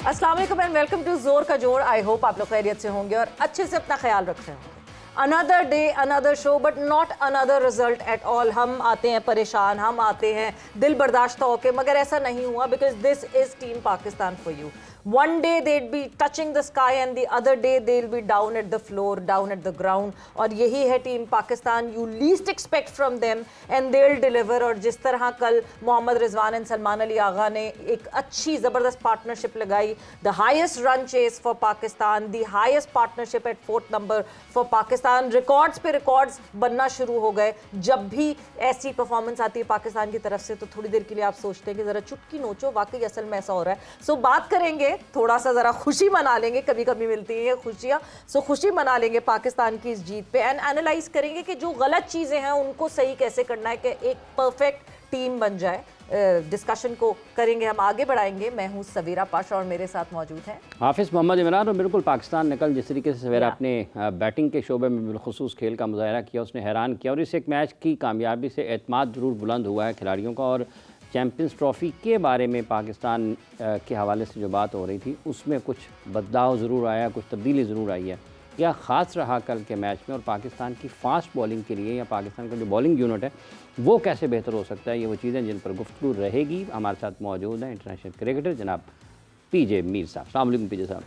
अस्सलाम वालेकुम and welcome to जोर का जोर। आई होप आप लोग खैरियत से होंगे और अच्छे से अपना ख्याल रख रहे होंगे। Another day another show but not another result at all. हम आते हैं परेशान, हम आते हैं दिल बर्दाश्त होके, मगर ऐसा नहीं हुआ because this is team Pakistan for you. One day they'd be touching the sky and the other day they'll be down at the floor, down at the ground. और यही है team Pakistan. You least expect from them and they'll deliver। और जिस तरह कल Mohammad Rizwan and Salman Ali Agha ने एक अच्छी ज़बरदस्त पार्टनरशिप लगाई, the highest run chase for Pakistan, the highest partnership at 4th number for Pakistan। Records पे रिकॉर्ड्स बनना शुरू हो गए। जब भी ऐसी परफॉर्मेंस आती है पाकिस्तान की तरफ से तो थोड़ी देर के लिए आप सोचते हैं कि ज़रा चुटकी नोचो, वाकई असल में ऐसा हो रहा है। सो बात करेंगे, थोड़ा सा जरा खुशी मना लेंगे, कभी कभी मिलती है खुशियां, सो खुशी मना लेंगे पाकिस्तान की इस जीत पे एंड एनालाइज करेंगे कि जो गलत चीजें हैं उनको सही कैसे करना है कि एक परफेक्ट टीम बन जाए। डिस्कशन को करेंगे, हम आगे बढ़ाएंगे। मैं हूं सवेरा पाशा और मेरे साथ मौजूद हैं हाफिज़ मोहम्मद इमरान। और बिल्कुल पाकिस्तान ने कल जिस तरीके से सवेरा अपने बैटिंग के शोबे में बिलखुसूस खेल का मुजाहरा किया, उसने हैरान किया और इस एक मैच की कामयाबी से एतमाद ज़रूर बुलंद हुआ है खिलाड़ियों का। और चैम्पियंस ट्रॉफ़ी के बारे में पाकिस्तान के हवाले से जो बात हो रही थी उसमें कुछ बदलाव ज़रूर आया, कुछ तब्दीली ज़रूर आई है। क्या ख़ास रहा कल के मैच में और पाकिस्तान की फ़ास्ट बॉलिंग के लिए या पाकिस्तान का जो बॉलिंग यूनिट है वो कैसे बेहतर हो सकता है, ये वो चीज़ें जिन पर गुफ्तगू रहेगी। हमारे साथ मौजूद हैं इंटरनेशनल क्रिकेटर जनाब पीजे मीर साहब। अस्सलाम वालेकुम पीजे साहब।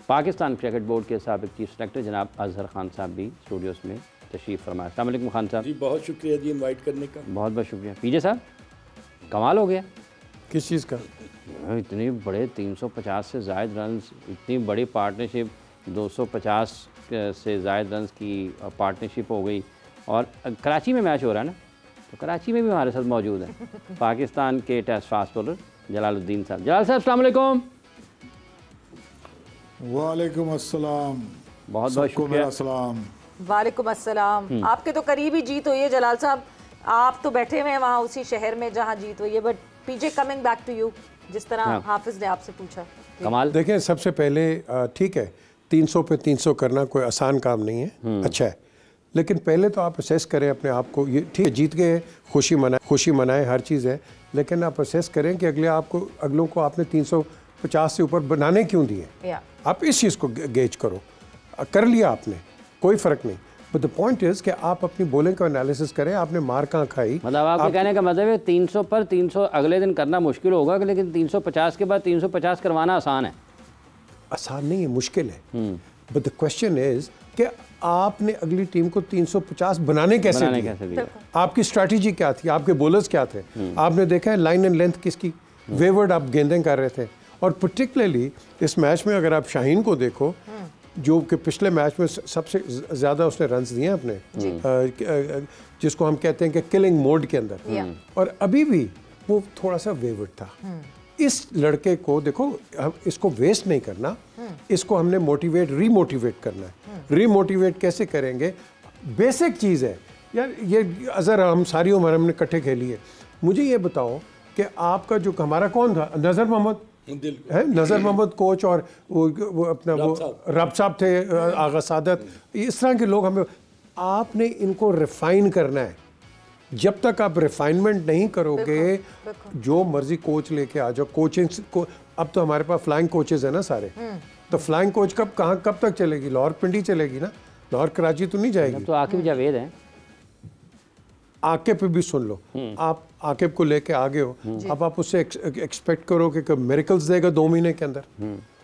पाकिस्तान क्रिकेट बोर्ड के साबिक़ चीफ सेलेक्टर जनाब अजहर खान साहब भी स्टूडियोज़ में तशरीफ़ फरमाया। अस्सलाम वालेकुम खान साहब। जी बहुत शुक्रिया जी इनवाइट करने का। बहुत बहुत शुक्रिया। पीजे साहब कमाल हो गया। किस चीज़ का? इतने बड़े 350 से ज़ायद रन्स, इतनी बड़ी पार्टनरशिप, 250 से ज़ायद रन्स की पार्टनरशिप हो गई। और कराची में मैच हो रहा है ना, तो कराची में भी हमारे साथ मौजूद हैं पाकिस्तान के टेस्ट फास्ट बॉलर जलालुद्दीन साहब। जलाल साहब अस्सलाम वालेकुम। वालेकुम अस्सलाम। बहुत बहुत शुक्रिया। वालेकुम अस्सलाम। आपके तो करीबी जीत हुई है जलाल साहब, आप तो बैठे हुए हैं वहाँ उसी शहर में जहाँ जीत हुई है। But PJ coming back to you, जिस तरह हाफिज ने आपसे पूछा। कमाल देखें, सबसे पहले ठीक है 300 पे 300 करना कोई आसान काम नहीं है, अच्छा है, लेकिन पहले तो आप असेस करें अपने आप को। ये ठीक है जीत गए, खुशी मनाएं, हर चीज़ है, लेकिन आप असेस करें कि अगलों को आपने 350 से ऊपर बनाने क्यों दिए। आप इस चीज़ को गेज करो। कर लिया आपने, कोई फ़र्क नहीं, बट द पॉइंट इज़ कि आप अपनी बॉलिंग का एनालिसिस करें, आपने मार कहाँ खाई। मतलब आपके कहने का मतलब है 300 पर 300 अगले दिन करना मुश्किल होगा, लेकिन 350 के बाद 350 करवाना आसान है। आसान नहीं है, मुश्किल है, बट द क्वेश्चन इज़ कि आपने अगली टीम को 350 बनाने कैसे दिया? आपकी स्ट्रैटेजी क्या थी, आपके बॉलर्स क्या थे? आपने देखा है लाइन एंड लेंथ किसकी, वेवर्ड आप गेंदें कर रहे थे। और पर्टिकुलरली इस मैच में अगर आप शाहीन को देखो, जो कि पिछले मैच में सबसे ज़्यादा उसने रन्स दिए हैं अपने, जिसको हम कहते हैं कि किलिंग मोड के अंदर, और अभी भी वो थोड़ा सा वेवर्ड था। इस लड़के को देखो, इसको वेस्ट नहीं करना, इसको हमने रीमोटिवेट करना है। रीमोटिवेट कैसे करेंगे? बेसिक चीज़ है यार, ये अज़र हम सारी उम्र हमने इकट्ठे खेली है। मुझे ये बताओ कि आपका जो हमारा कौन था, नज़र मोहम्मद है, नज़र मोहम्मद कोच, और वो अपना वो रब साहब थे, आगा सादत, इस तरह के लोग हमें, आपने इनको रिफाइन करना है। जब तक आप रिफाइनमेंट नहीं करोगे, जो मर्जी कोच लेके आ जाओ, कोचिंग को, अब तो हमारे पास फ्लाइंग कोचेज है ना सारे, तो फ्लाइंग कोच कब तक चलेगी? लाहौर पिंडी चलेगी ना, लाहौर कराची तो नहीं जाएगी। तो आकिब जावेद हैं, आकिब पे भी सुन लो, आप आकिब को लेके आगे हो, अब आप उससे एक्सपेक्ट करो कि मिरेकल्स देगा 2 महीने के अंदर,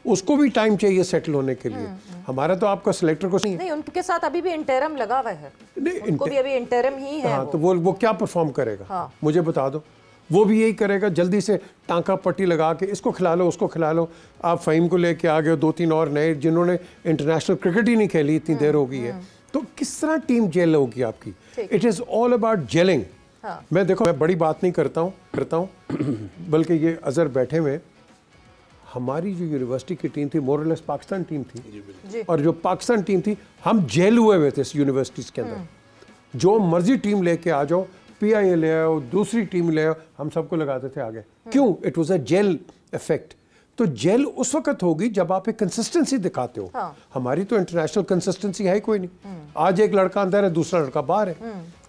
उसको भी टाइम चाहिए सेटल होने के लिए। हमारा तो आपका सिलेक्टर को नहीं, उनके साथ अभी भी इंटरम लगा हुआ है, उनको भी अभी इंटरम ही है। हाँ, तो वो क्या परफॉर्म करेगा? मुझे बता दो। वो भी यही करेगा, जल्दी से टांका पट्टी लगा के इसको खिला लो, उसको खिला लो। आप फ़हीम को लेके आ गए, 2-3 और नए जिन्होंने इंटरनेशनल क्रिकेट ही नहीं खेली, इतनी देर हो गई है, तो किस तरह टीम जेल होगी आपकी? It is all about gelling. मैं देखो, मैं बड़ी बात नहीं करता हूँ बल्कि ये अज़र बैठे हुए, हमारी जो यूनिवर्सिटी की टीम थी मोरलेस पाकिस्तान टीम थी, और जो पाकिस्तान टीम थी, हम जेल हुए थे इस यूनिवर्सिटीज़ के अंदर। जो मर्जी टीम लेके आ जाओ, PIA ले आओ, दूसरी टीम ले आओ, हम सबको लगाते थे आगे। क्यों? It was a jail effect. तो जेल उस वक्त होगी जब आप एक कंसिस्टेंसी दिखाते हो। हमारी तो इंटरनेशनल कंसिस्टेंसी है कोई नहीं। आज एक लड़का अंदर है, दूसरा लड़का बाहर है।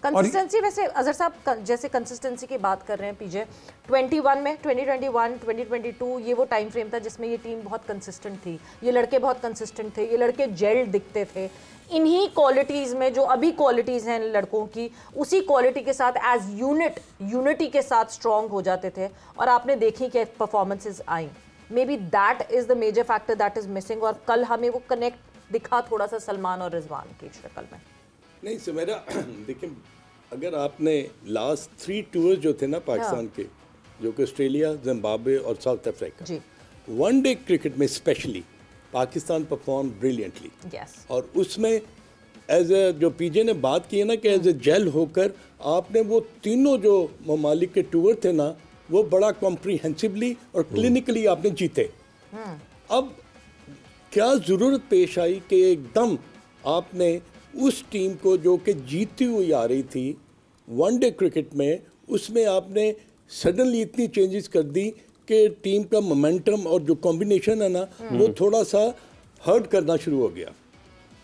कंसिस्टेंसी वैसे अजहर साहब जैसे कंसिस्टेंसी की बात कर रहे हैं पीजे, 21 में 2021 2022 ये वो टाइम फ्रेम था जिसमें ये टीम बहुत कंसिस्टेंट थी, ये लड़के बहुत कंसिस्टेंट थे, ये लड़के जेल्ड दिखते थे। इन्हीं क्वालिटीज़ में जो अभी क्वालिटीज़ हैं लड़कों की, उसी क्वालिटी के साथ एज यूनिटी के साथ स्ट्रॉन्ग हो जाते थे और आपने देखी कि परफॉर्मेंसेज आई। Maybe that is the major factor that is missing. और कल हमें वो कनेक्ट दिखा थोड़ा सा सलमान और रिजवान की शक्ल में। नहीं समेरा, देखिए अगर आपने लास्ट 3 टूर जो थे ना पाकिस्तान के, जो कि ऑस्ट्रेलिया, जिम्बाब्वे और साउथ अफ्रीका, वनडे क्रिकेट में स्पेशली पाकिस्तान परफॉर्म ब्रिलियंटली। और उसमें एज ए जो पीजे ने बात की है ना कि एज ए जेल होकर आपने वो तीनों जो ममालिक के टूर थे ना, वो बड़ा कॉम्प्रीहेंसिवली और क्लिनिकली आपने जीते। अब क्या ज़रूरत पेश आई कि एकदम आपने उस टीम को जो कि जीतती हुई आ रही थी वनडे क्रिकेट में, उसमें आपने सडनली इतनी चेंजेस कर दी कि टीम का मोमेंटम और जो कॉम्बिनेशन है ना वो थोड़ा सा हर्ट करना शुरू हो गया।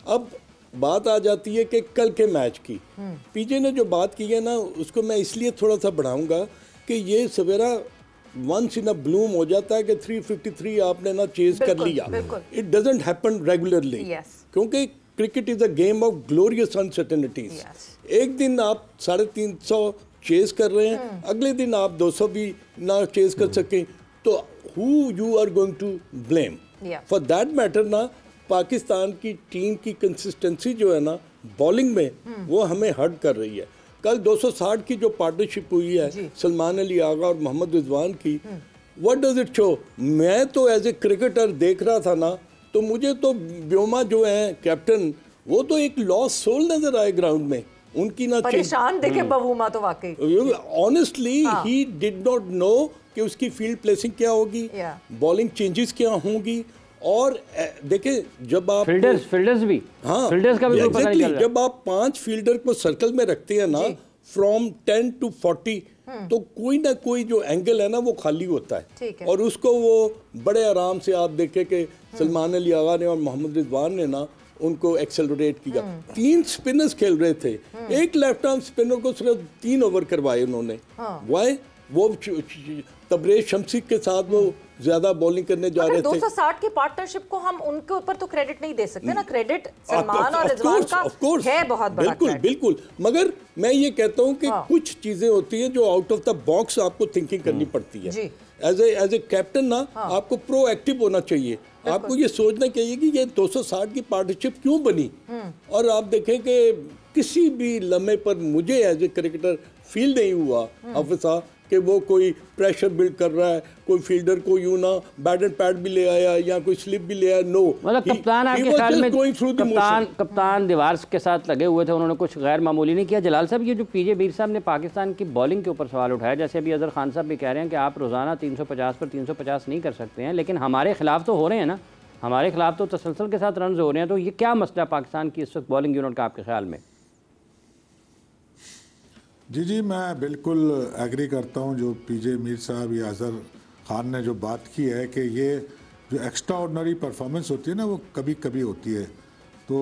अब बात आ जाती है कि कल के मैच की। पीजे ने जो बात की है ना, उसको मैं इसलिए थोड़ा सा बढ़ाऊंगा कि ये सवेरा वंस इन अ ब्लूम हो जाता है कि 353 आपने ना चेज कर लिया। इट डजंट हैपन रेगुलरली, क्योंकि cricket is a game of glorious uncertainties. एक दिन आप 350 चेज कर रहे हैं, अगले दिन आप 200 भी ना चेज कर सकें, तो who you are going to blame for that matter ना। पाकिस्तान की टीम की कंसिस्टेंसी जो है ना बॉलिंग में, वो हमें हर्ट कर रही है। कल 260 की जो पार्टनरशिप हुई है सलमान अली आगा और मोहम्मद रिजवान की, व्हाट डज इट शो? मैं तो एज ए क्रिकेटर देख रहा था ना, तो मुझे तो ब्योमा जो है कैप्टन, वो तो एक लॉस सोल नजर आए ग्राउंड में। उनकी ना परेशान देखे बवूमा तो वाकई honestly he did not know कि उसकी फील्ड प्लेसिंग क्या होगी, बॉलिंग चेंजेस क्या होंगी। और देखें जब आप फील्डर्स भी, हाँ फील्डर्स का भी पता नहीं चल रहा। जब आप 5 फील्डर को सर्कल में रखते हैं ना फ्रॉम 10 to 40, तो कोई ना कोई जो एंगल है ना वो खाली होता है, और उसको वो बड़े आराम से आप देखें कि सलमान अली आगा ने और मोहम्मद रिजवान ने ना उनको एक्सेलरेट किया। 3 स्पिनर्स खेल रहे थे, एक लेफ्ट आर्म स्पिनर को सिर्फ 3 ओवर करवाए उन्होंने। वाई? वो तबरेज शमसी के साथ वो ज्यादा बॉलिंग करने जा रहे थे। 260 की पार्टनरशिप को हम उनके ऊपर तो क्रेडिट नहीं दे सकते ना, क्रेडिट सलमान और रिजवान का है बहुत बड़ा। बिल्कुल बिल्कुल, मगर मैं ये कहता हूँ कि कुछ चीजें होती हैं जो आउट ऑफ द बॉक्स आपको थिंकिंग करनी पड़ती है। एज ए कैप्टन ना आपको प्रोएक्टिव होना चाहिए। आपको ये सोचना चाहिए कि ये 260 की पार्टनरशिप क्यों बनी। और आप देखें कि किसी भी लम्हे पर मुझे एज ए क्रिकेटर फील नहीं हुआ हाफिज़ कि वो कोई प्रेशर बिल्ड कर रहा है, कोई फील्डर को यूं ना बैट एंड पैड भी ले आया या कोई स्लिप भी ले आया। नो, मतलब कप्तान आपके ख्याल में कप्तान दीवार के साथ लगे हुए थे, उन्होंने कुछ गैर मामूली नहीं किया। जलाल साहब, ये जो पीजे मीर साहब ने पाकिस्तान की बॉलिंग के ऊपर सवाल उठाया, जैसे अभी अजहर खान साहब भी कह रहे हैं कि आप रोज़ाना 350 पर 350 नहीं कर सकते हैं, लेकिन हमारे खिलाफ तो हो रहे हैं ना, हमारे खिलाफ तो तसलसल के साथ रन हो रहे हैं। तो ये क्या मसला पाकिस्तान की इस वक्त बॉलिंग यूनिट का आपके ख्याल में? जी, मैं बिल्कुल एग्री करता हूँ जो पीजे मीर साहब या अजहर खान ने जो बात की है कि ये जो एक्स्ट्रा ऑर्डनरी परफॉर्मेंस होती है ना, वो कभी कभी होती है। तो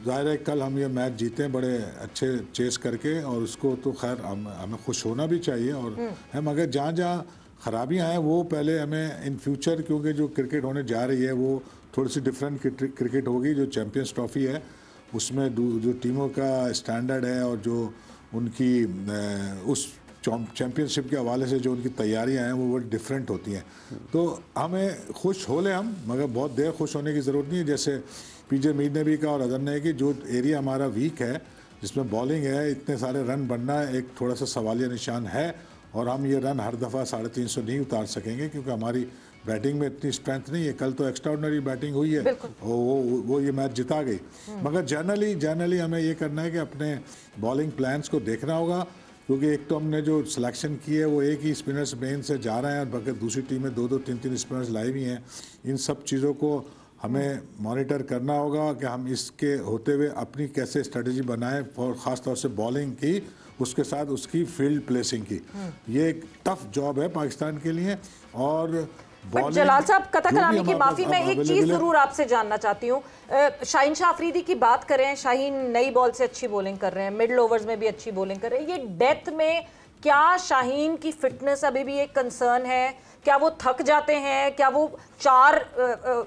ज़ाहिर है कल हम ये मैच जीते हैं बड़े अच्छे चेस करके, और उसको तो खैर हमें खुश होना भी चाहिए। और हम अगर जहाँ जहाँ ख़राबियाँ हैं वो पहले हमें इन फ्यूचर, क्योंकि जो क्रिकेट होने जा रही है वो थोड़ी सी डिफरेंट क्रिकेट होगी। जो चैम्पियंस ट्रॉफ़ी है उसमें जो टीमों का स्टैंडर्ड है और जो उनकी उस चैम्पियनशिप के हवाले से जो उनकी तैयारियां हैं वो डिफरेंट होती हैं। तो हमें खुश हो लें हम, मगर बहुत देर खुश होने की ज़रूरत नहीं है। जैसे पीजे मीर ने भी कहा और अदर ने कि जो एरिया हमारा वीक है जिसमें बॉलिंग है, इतने सारे रन बनना एक थोड़ा सा सवालिया निशान है, और हम ये रन हर दफ़ा 350 नहीं उतार सकेंगे क्योंकि हमारी बैटिंग में इतनी स्ट्रेंथ नहीं है। कल तो एक्स्ट्राऑर्डिनरी बैटिंग हुई है, वो ये मैच जिता गई। मगर जनरली हमें ये करना है कि अपने बॉलिंग प्लान्स को देखना होगा, क्योंकि एक तो हमने जो सिलेक्शन की है वो एक ही स्पिनर्स मेन से जा रहे हैं, और बल्कि दूसरी टीम में 2-2, 3-3 स्पिनर्स लाई हुई हैं। इन सब चीज़ों को हमें मॉनिटर करना होगा कि हम इसके होते हुए अपनी कैसे स्ट्रेटजी बनाएं, और ख़ास तौर से बॉलिंग की, उसके साथ उसकी फील्ड प्लेसिंग की। ये एक टफ जॉब है पाकिस्तान के लिए, और बट जलाल साहब, कथा कलामी की माफी, मैं एक चीज जरूर आपसे जानना चाहती हूँ। शाहीन शाह अफरीदी की बात करें, शाहीन नई बॉल से अच्छी बॉलिंग कर रहे हैं, मिडल ओवर्स में भी अच्छी बॉलिंग कर रहे हैं। ये डेथ में क्या शाहीन की फिटनेस अभी भी एक कंसर्न है? क्या वो थक जाते हैं? क्या वो 4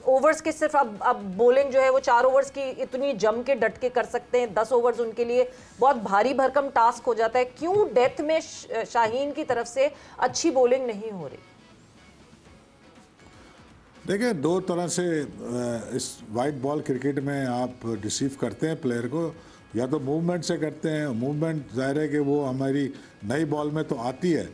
ओवर्स के सिर्फ अब बॉलिंग जो है वो 4 ओवर्स की इतनी जम के डट के कर सकते हैं? 10 ओवर्स उनके लिए बहुत भारी भरकम टास्क हो जाता है। क्यों डेथ में शाहीन की तरफ से अच्छी बॉलिंग नहीं हो रही? देखिए, 2 तरह से इस वाइट बॉल क्रिकेट में आप डिसीव करते हैं प्लेयर को। या तो मूवमेंट से करते हैं, मूवमेंट जाहिर है कि वो हमारी नई बॉल में तो आती है,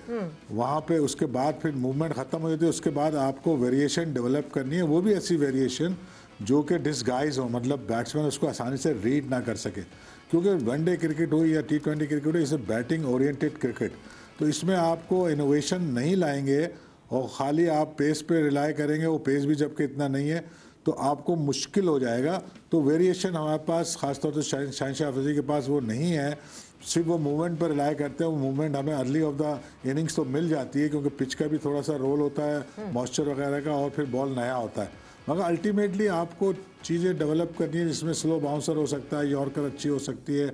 वहाँ पे उसके बाद फिर मूवमेंट ख़त्म हो जाती है, उसके बाद आपको वेरिएशन डेवलप करनी है, वो भी ऐसी वेरिएशन जो कि डिसगाइज हो, मतलब बैट्समैन उसको आसानी से रीड ना कर सके। क्योंकि वनडे क्रिकेट हो या T20 क्रिकेट हो, इसे बैटिंग ओरिएंटेड क्रिकेट, तो इसमें आपको इनोवेशन नहीं लाएंगे और ख़ाली आप पेस पे रिलाई करेंगे, वो पेस भी जबकि इतना नहीं है तो आपको मुश्किल हो जाएगा। तो वेरिएशन हमारे पास ख़ासतौर से शाहीन शाह अफरीदी के पास वो नहीं है। सिर्फ वो मूवमेंट पर रिलाई करते हैं, वो मूवमेंट हमें अर्ली ऑफ द इनिंग्स तो मिल जाती है क्योंकि पिच का भी थोड़ा सा रोल होता है, मॉइस्चर वगैरह का, और फिर बॉल नया होता है। मगर अल्टीमेटली आपको चीज़ें डेवलप करनी है जिसमें स्लो बाउंसर हो सकता है, यॉर्कर अच्छी हो सकती है,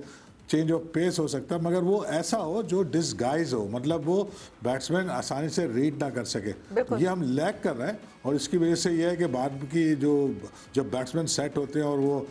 चेंज ऑफ पेस हो सकता है, मगर वो ऐसा हो जो डिसगाइज हो, मतलब वो बैट्समैन आसानी से रीड ना कर सके। ये हम लैक कर रहे हैं और इसकी वजह से ये है कि बाद की जब बैट्समैन सेट होते हैं और वो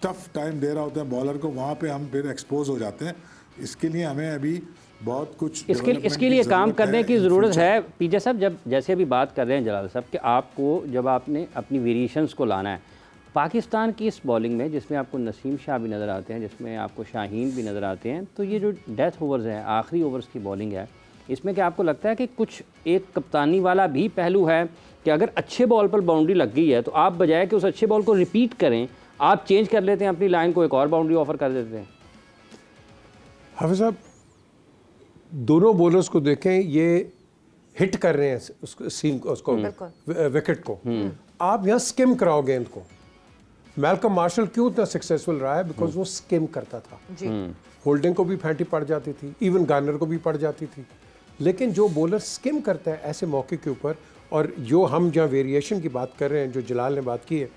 टफ टाइम दे रहा होता है बॉलर को, वहाँ पे हम फिर एक्सपोज हो जाते हैं। इसके लिए हमें अभी बहुत कुछ इसके लिए काम करने की ज़रूरत है। पीजे साहब, जब जैसे अभी बात कर रहे हैं जलाल साहब कि आपको जब आपने अपनी वेरिएशंस को लाना है, पाकिस्तान की इस बॉलिंग में जिसमें आपको नसीम शाह भी नज़र आते हैं, जिसमें आपको शाहीन भी नज़र आते हैं, तो ये जो डेथ ओवर्स है, आखिरी ओवर्स की बॉलिंग है, इसमें क्या आपको लगता है कि कुछ एक कप्तानी वाला भी पहलू है कि अगर अच्छे बॉल पर बाउंड्री लग गई है तो आप बजाय कि उस अच्छे बॉल को रिपीट करें, आप चेंज कर लेते हैं अपनी लाइन को, एक और बाउंड्री ऑफर कर देते हैं? हाफिज़ साहब, दोनों बॉलर्स को देखें, ये हिट कर रहे हैं उसको, सीम उसको, विकेट को। आप यहाँ स्किम कराओ गेंद को। मैल्कम मार्शल क्यों इतना सक्सेसफुल रहा है? बिकॉज वो स्किम करता था। होल्डिंग को भी फैंटी पड़ जाती थी, इवन गार्नर को भी पड़ जाती थी। लेकिन जो बॉलर स्किम करता है ऐसे मौके के ऊपर, और जो हम जहाँ वेरिएशन की बात कर रहे हैं, जो जलाल ने बात की है,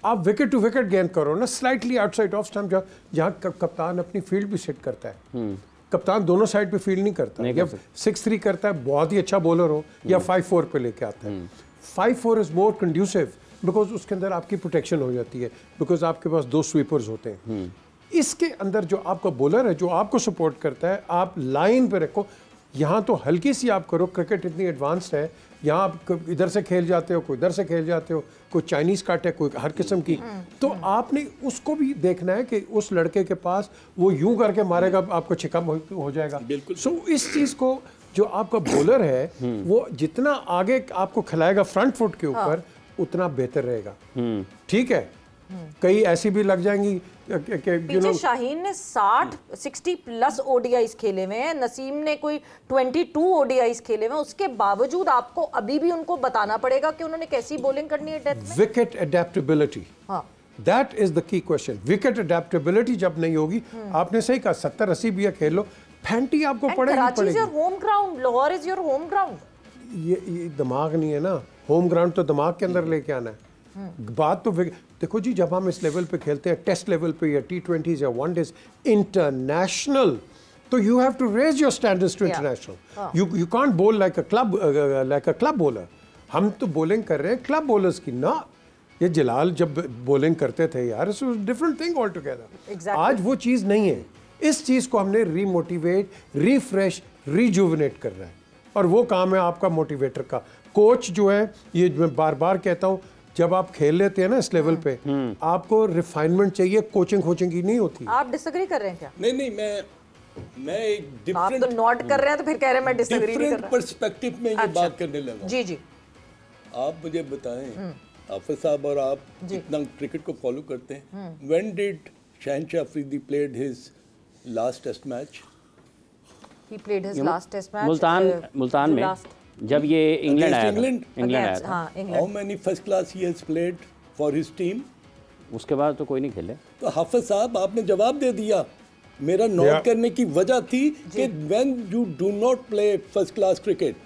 आप विकेट टू विकेट गेंद करो ना, स्लाइटली आउटसाइड ऑफ स्टंप, जहाँ कप्तान अपनी फील्ड भी सेट करता है। कप्तान दोनों साइड पे फील्ड नहीं करता, या 6-3 करता है, बहुत ही अच्छा बॉलर हो, या 5-4 पे लेके आता है। 5-4 इज मोर कंड्यूसिव बिकॉज उसके अंदर आपकी प्रोटेक्शन हो जाती है, बिकॉज आपके पास 2 स्वीपर्स होते हैं। इसके अंदर जो आपका बॉलर है, जो आपको सपोर्ट करता है, आप लाइन पे रखो। यहाँ तो हल्की सी आप करो, क्रिकेट इतनी एडवांस्ड है, यहाँ आप इधर से खेल जाते हो, कोई इधर से खेल जाते हो, कोई चाइनीज़ काट है, कोई हर किस्म की। तो आपने उसको भी देखना है कि उस लड़के के पास वो यूं करके मारेगा, आपको छिकम हो जाएगा। सो इस चीज़ को जो आपका बॉलर है वो जितना आगे आपको खिलाएगा फ्रंट फुट के ऊपर, उतना बेहतर रहेगा। ठीक है, कई ऐसी भी लग जाएंगी पीछे शाहीन ने 60 प्लस ओडीआईज खेले हुए हैं, नसीम ने कोई 22 ओडीआईज खेले हुए हैं, उसके बावजूद आपको अभी भी उनको बताना पड़ेगा कि उन्होंने कैसी बॉलिंग करनी है डेथ में। Wicket adaptability, that is the key question. Wicket adaptability जब नहीं होगी, आपने सही कहा 70-80 भी खेल लो, फैंटी आपको पड़ेगी। Karachi is your home ground, Lahore is your home ground. ये दिमाग नहीं है ना, होम ग्राउंड तो दिमाग के अंदर लेके आना है। बात तो देखो जी, जब हम इस लेवल पे खेलते हैं, टेस्ट लेवल पे या T20s या वनडेज इंटरनेशनल, तो you have to raise your standards to international. You can't bowl like a club bowler. हम तो बॉलिंग कर रहे हैं क्लब बॉलर्स की ना। ये जलाल जब बॉलिंग करते थे यार, it's different thing all together. आज वो चीज़ नहीं है। इस चीज़ को हमने रीमोटिवेट, रिफ्रेश, रिजुविनेट करना है, और वो काम है आपका मोटिवेटर का। कोच जो है, ये मैं बार बार कहता हूँ, जब आप खेल लेते हैं ना इस लेवल पे, आपको रिफाइनमेंट चाहिए, कोचिंग की नहीं होती। आप डिसएग्री कर रहे हैं क्या? नहीं, मैं एक डिफरेंट, आप तो नॉट कर रहे हैं तो फिर कह रहे हैं मैं डिसएग्री नहीं कर रहा। पर्सपेक्टिव में ये बात करने लगा। जी। आप मुझे बताएं, हाफिज साहब और आप जितना क्रिकेट को फॉलो करते हैं, when did Shaheen Shah Afridi played his last test match? He played his last test match Multan में, जब ये इंग्लैंड आया था। How many first class he has played for his team? उसके बाद तो कोई नहीं खेले। तो हाफिज साहब आपने जवाब दे दिया मेरा नोट करने की वजह थी कि when you do not play first class cricket,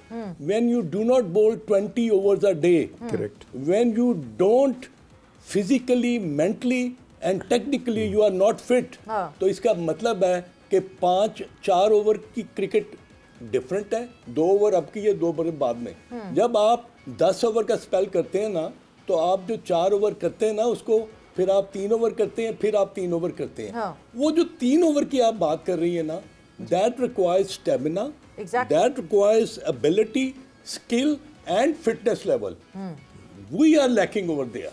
when you do not bowl 20 overs a day, correct, when you don't physically, mentally and technically you are not fit, तो इसका मतलब है कि 4 ओवर की क्रिकेट डिफरेंट है, 2 over अब की है, 2 ओवर बाद में। जब आप 10 ओवर का स्पेल करते हैं ना, तो आप जो 4 ओवर करते हैं ना उसको, फिर आप 3 ओवर करते हैं, फिर आप 3 ओवर करते हैं। वो जो 3 ओवर की आप बात कर रही है ना, that requires stamina, that requires ability, skill and fitness level. We are lacking over there.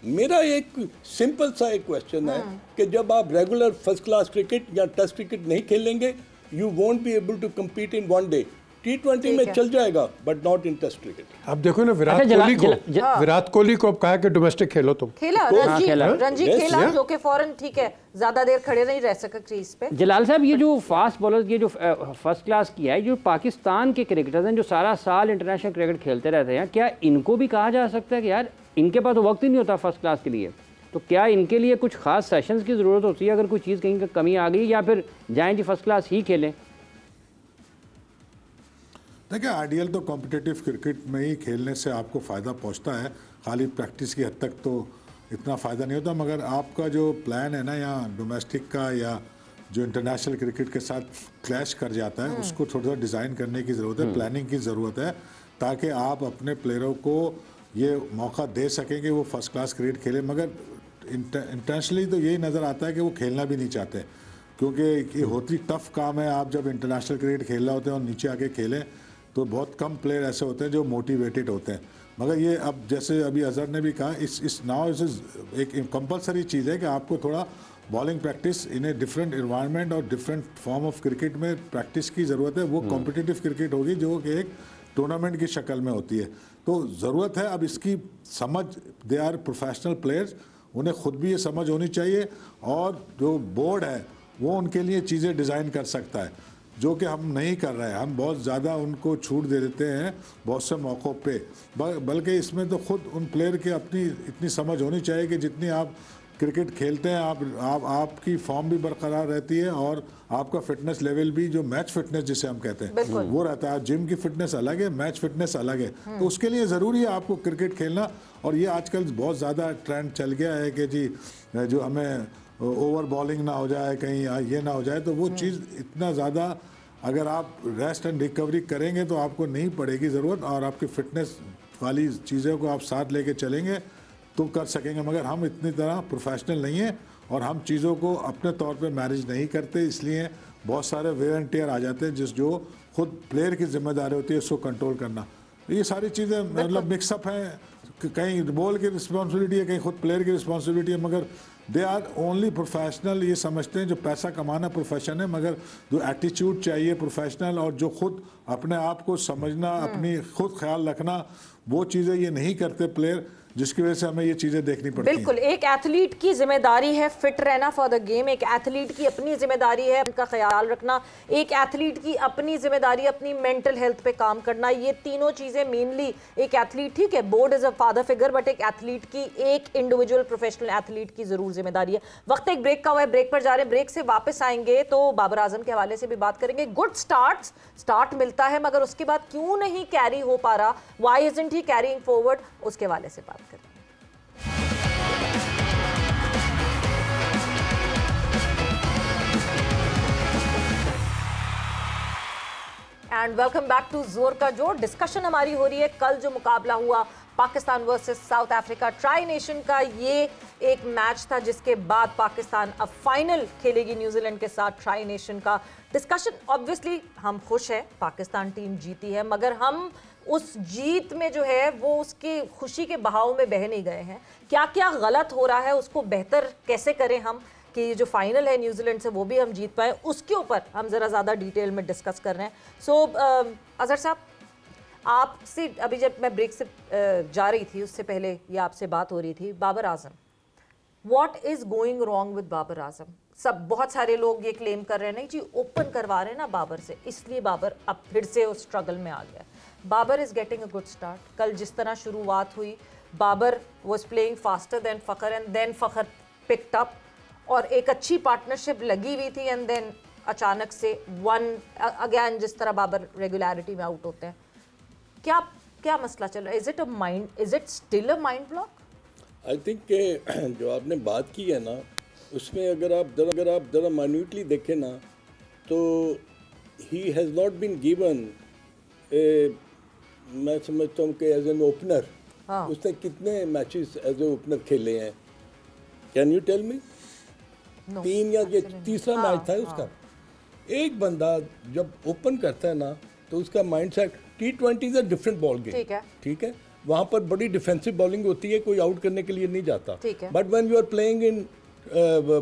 मेरा एक सिंपल सा एक क्वेश्चन है कि जब आप रेगुलर फर्स्ट क्लास क्रिकेट या टेस्ट क्रिकेट नहीं खेलेंगे, you won't be able to compete in one day. T20 में चल जाएगा but not in test cricket. आप देखो ना विराट कोहली को अब कहा कि डोमेस्टिक खेलो तुम। खेला रणजी खेला जो कि फौरन ठीक है ज्यादा देर खड़े नहीं रह सका क्रीज पे। जलाल साहब, ये जो फास्ट बॉलर, ये जो फर्स्ट क्लास की है, जो पाकिस्तान के क्रिकेटर्स हैं जो सारा साल इंटरनेशनल क्रिकेट खेलते रहते हैं, क्या इनको भी कहा जा सकता है कि यार इनके पास तो वक्त ही नहीं होता फर्स्ट क्लास के लिए, तो क्या इनके लिए कुछ खास सेशंस की ज़रूरत होती है अगर कोई चीज़ कहीं कमी आ गई, या फिर जाएं जी फर्स्ट क्लास ही खेलें? देखिए, आइडियल तो कॉम्पिटिटिव क्रिकेट में ही खेलने से आपको फ़ायदा पहुंचता है, खाली प्रैक्टिस की हद तक तो इतना फ़ायदा नहीं होता। मगर आपका जो प्लान है ना यहाँ डोमेस्टिक का या जो इंटरनेशनल क्रिकेट के साथ क्लैश कर जाता है, उसको थोड़ा सा डिज़ाइन करने की ज़रूरत है, प्लानिंग की ज़रूरत है, ताकि आप अपने प्लेयरों को ये मौका दे सकें कि वो फर्स्ट क्लास क्रिकेट खेलें। मगर इंटरनेशनली तो यही नज़र आता है कि वो खेलना भी नहीं चाहते, क्योंकि ये होती टफ काम है। आप जब इंटरनेशनल क्रिकेट खेल रहे होते हैं और नीचे आके खेलें तो बहुत कम प्लेयर ऐसे होते हैं जो मोटिवेटेड होते हैं। मगर ये अब जैसे अभी अजहर ने भी कहा, इस नाउ इस एक कंपलसरी चीज़ है कि आपको थोड़ा bowling practice in a different environment और डिफरेंट फॉर्म ऑफ क्रिकेट में प्रैक्टिस की ज़रूरत है। वो कॉम्पिटिटिव क्रिकेट होगी जो कि एक टूर्नामेंट की शक्ल में होती है, तो ज़रूरत है अब इसकी समझ। दे आर प्रोफेशनल प्लेयर्स, उन्हें खुद भी ये समझ होनी चाहिए, और जो बोर्ड है वो उनके लिए चीज़ें डिज़ाइन कर सकता है, जो कि हम नहीं कर रहे हैं। हम बहुत ज़्यादा उनको छूट दे देते हैं बहुत से मौक़ों पे, बल्कि इसमें तो खुद उन प्लेयर की अपनी इतनी समझ होनी चाहिए कि जितनी आप क्रिकेट खेलते हैं आपकी फॉर्म भी बरकरार रहती है और आपका फिटनेस लेवल भी, जो मैच फिटनेस जिसे हम कहते हैं, वो रहता है। जिम की फिटनेस अलग है, मैच फिटनेस अलग है, तो उसके लिए ज़रूरी है आपको क्रिकेट खेलना। और ये आजकल बहुत ज़्यादा ट्रेंड चल गया है कि जी जो हमें ओवर बॉलिंग ना हो जाए, कहीं ये ना हो जाए, तो वो चीज़ इतना ज़्यादा अगर आप रेस्ट एंड रिकवरी करेंगे तो आपको नहीं पड़ेगी ज़रूरत, और आपकी फ़िटनेस वाली चीज़ों को आप साथ लेके चलेंगे तो कर सकेंगे। मगर हम इतनी तरह प्रोफेशनल नहीं हैं और हम चीज़ों को अपने तौर पे मैनेज नहीं करते, इसलिए बहुत सारे वेयर एंड टेयर आ जाते हैं जो खुद प्लेयर की जिम्मेदारी होती है उसको कंट्रोल करना। ये सारी चीज़ें मतलब मिक्सअप हैं, कहीं बॉल की रिस्पॉन्सिबिलिटी है, कहीं खुद प्लेयर की रिस्पॉन्सिबिलिटी है, मगर दे आर ओनली प्रोफेशनल। ये समझते हैं जो पैसा कमाना प्रोफेशन है, मगर जो एटीट्यूड चाहिए प्रोफेशनल और जो खुद अपने आप को समझना, अपनी खुद ख्याल रखना, वो चीज़ें ये नहीं करते प्लेयर, जिसकी वजह से हमें ये चीज़ें देखनी पड़ती हैं। बिल्कुल, एक एथलीट की जिम्मेदारी है फिट रहना फॉर द गेम, एक एथलीट की अपनी जिम्मेदारी है उनका ख्याल रखना, एक एथलीट की अपनी जिम्मेदारी अपनी मेंटल हेल्थ पे काम करना। ये तीनों चीज़ें मेनली एक एथलीट, ठीक है board is a father figure, but एक एथलीट की, एक इंडिविजुअल प्रोफेशनल एथलीट की ज़रूर जिम्मेदारी है। वक्त एक ब्रेक का हुआ है, ब्रेक पर जा रहे हैं, ब्रेक से वापस आएंगे तो बाबर आजम के हवाले से भी बात करेंगे। गुड स्टार्ट मिलता है मगर उसके बाद क्यों नहीं कैरी हो पा रहा, why isn't he carrying forward, उसके हवाले से बात करें। एंड वेलकम बैक टू जोर का जोर। डिस्कशन हमारी हो रही है कल जो मुकाबला हुआ Pakistan versus south Africa tri nation का, ये एक मैच था जिसके बाद पाकिस्तान अब फाइनल खेलेगी न्यूजीलैंड के साथ ट्राई नेशन का। डिस्कशन ऑब्वियसली हम खुश है पाकिस्तान टीम जीती है, मगर हम उस जीत में जो है वो उसकी खुशी के बहाव में बह नहीं गए हैं। क्या क्या गलत हो रहा है, उसको बेहतर कैसे करें हम कि ये जो फाइनल है न्यूजीलैंड से वो भी हम जीत पाए, उसके ऊपर हम ज़रा ज़्यादा डिटेल में डिस्कस कर रहे हैं। सो अजहर साहब, आपसे अभी जब मैं ब्रेक से जा रही थी उससे पहले ये आपसे बात हो रही थी, Babar Azam, what is going wrong with Babar Azam? बहुत सारे लोग ये क्लेम कर रहे हैं नहीं जी ओपन करवा रहे हैं ना बाबर से, इसलिए बाबर अब फिर से उस स्ट्रगल में आ गया। Babar is getting a good start. कल जिस तरह शुरुआत हुई, Babar was playing faster than Fakhar and then Fakhar picked up, और एक अच्छी पार्टनरशिप लगी हुई थी, एंड देन अचानक से वन अगेन जिस तरह बाबर रेगुलरिटी में आउट होते हैं, क्या क्या मसला चल रहा है? Is it a mind, is it still a mind block? I think के जो आपने बात की है ना, उसमें अगर आप जरा माइन्यूटली देखें ना, तो he has not been given मैं समझता हूँ कि एज एन ओपनर उसने कितने मैचेस एज ए ओपनर खेले हैं? Can you tell me? 3 या ये तीसरा मैच था उसका। एक बंदा जब ओपन करता है ना, तो उसका mindset, T20 is a different ball game, ठीक है, वहाँ पर बड़ी डिफेंसिव बॉलिंग होती है, कोई आउट करने के लिए नहीं जाता। But when you are playing in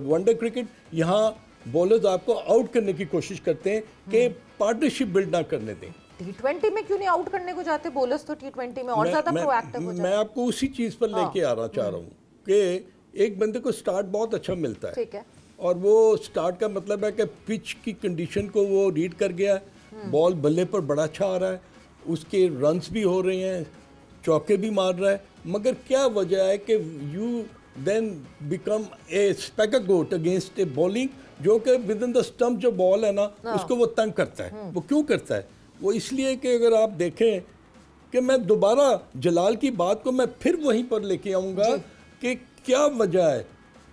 one day cricket, यहाँ बॉलर्स आपको आउट करने की कोशिश करते हैं कि पार्टनरशिप बिल्ड ना करने दें। T20 में क्यों नहीं आउट करने को जाते बॉलर्स? तो T20 में और ज्यादा प्रोएक्टिव हो जाते हैं। मैं आपको उसी चीज पर लेके आना चाह रहा हूँ कि एक बंदे को स्टार्ट बहुत अच्छा मिलता है, ठीक है, और वो स्टार्ट का मतलब है कि पिच की कंडीशन को वो रीड कर गया, बॉल बल्ले पर बड़ा अच्छा आ रहा है, उसके रन्स भी हो रहे हैं, चौके भी मार रहा है, मगर क्या वजह है कि you then become a scapegoat against a bowling जो कि विद इन द स्टंप जो बॉल है ना, उसको वो तंग करता है। वो क्यों करता है? वो इसलिए कि अगर आप देखें कि मैं दोबारा जलाल की बात को मैं फिर वहीं पर लेके आऊँगा कि क्या वजह है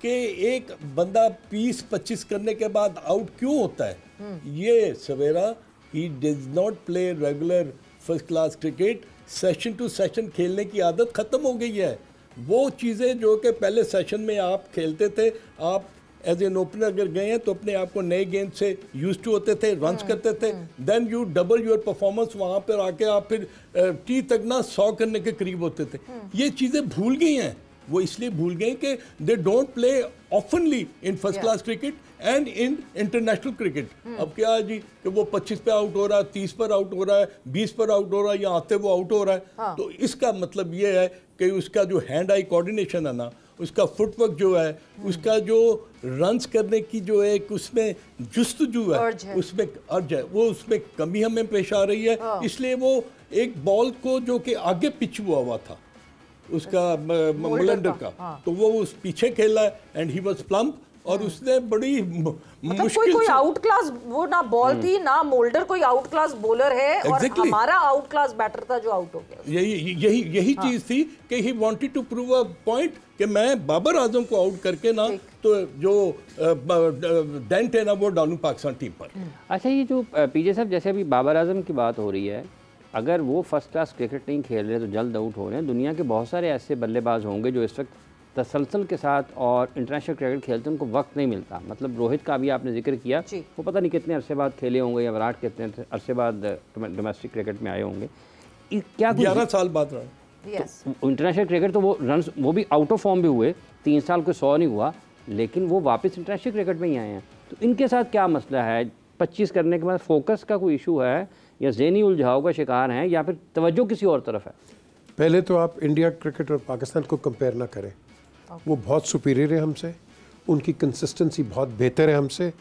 कि एक बंदा 20-25 करने के बाद आउट क्यों होता है। ये सवेरा ही does not play regular first class cricket, session to session खेलने की आदत ख़त्म हो गई है। वो चीज़ें जो कि पहले सेशन में आप खेलते थे, आप एज एन ओपनर अगर गए हैं तो अपने आप को नए गेंद से यूज टू होते थे, रन्स करते थे, then you double your performance, वहाँ पर आके आप फिर टी तक ना 100 करने के करीब होते थे। ये चीज़ें भूल गई हैं। वो इसलिए भूल गए कि they don't play ऑफनली in first class cricket and in international cricket. अब क्या है जी कि वो 25 पे आउट हो रहा है, 30 पर आउट हो रहा है, 20 पर आउट हो रहा है, या आते वो आउट हो रहा है। तो इसका मतलब ये है कि उसका जो हैंड आई कोऑर्डिनेशन है ना, उसका फुटवर्क जो है, उसका जो रन्स करने की जो एक उसमें जुस्तजू है, उसमें अर्ज है, वो उसमें कमी हमें पेश आ रही है। इसलिए वो एक बॉल को जो कि आगे पिच हुआ था उसका मुलंडर का, तो वो उस पीछे खेला है एंड ही वाज प्लम्प, और उसने बड़ी मुश्किल कोई आउट क्लास वो ना बॉल थी ना मोल्डर कोई आउट क्लास बॉलर है, और हमारा आउट क्लास बैटर था जो आउट हो गया। यही चीज थी कि he wanted to prove a point कि मैं बाबर आजम को आउट करके ना तो जो डेंट है ना वो डालूं पाकिस्तान टीम पर। अच्छा, ये जो पीजे साहब जैसे अभी बाबर आजम की बात हो रही है, अगर वो फर्स्ट क्लास क्रिकेट नहीं खेल रहे तो जल्द आउट हो रहे हैं, दुनिया के बहुत सारे ऐसे बल्लेबाज होंगे जो इस वक्त तसलसल के साथ और इंटरनेशनल क्रिकेट खेलते हैं, उनको वक्त नहीं मिलता। मतलब रोहित का भी आपने जिक्र किया, वो पता नहीं कितने अरसे बाद खेले होंगे, या विराट कितने अरसे बाद डोमेस्टिक क्रिकेट में आए होंगे, क्या 11 साल बाद रहा। तो इंटरनेशनल क्रिकेट तो वो रन वो भी आउट ऑफ फॉर्म भी हुए, 3 साल को 100 नहीं हुआ, लेकिन वो वापस इंटरनेशनल क्रिकेट में ही आए हैं। तो इनके साथ क्या मसला है? 25 करने के बाद फोकस का कोई इशू है, या ज़हनी उलझाव का शिकार हैं, या फिर तवज्जो किसी और तरफ है? पहले तो आप इंडिया क्रिकेट और पाकिस्तान को कंपेयर ना करें। वो बहुत सुपीरियर है हमसे, उनकी कंसिस्टेंसी बहुत बेहतर है हमसे।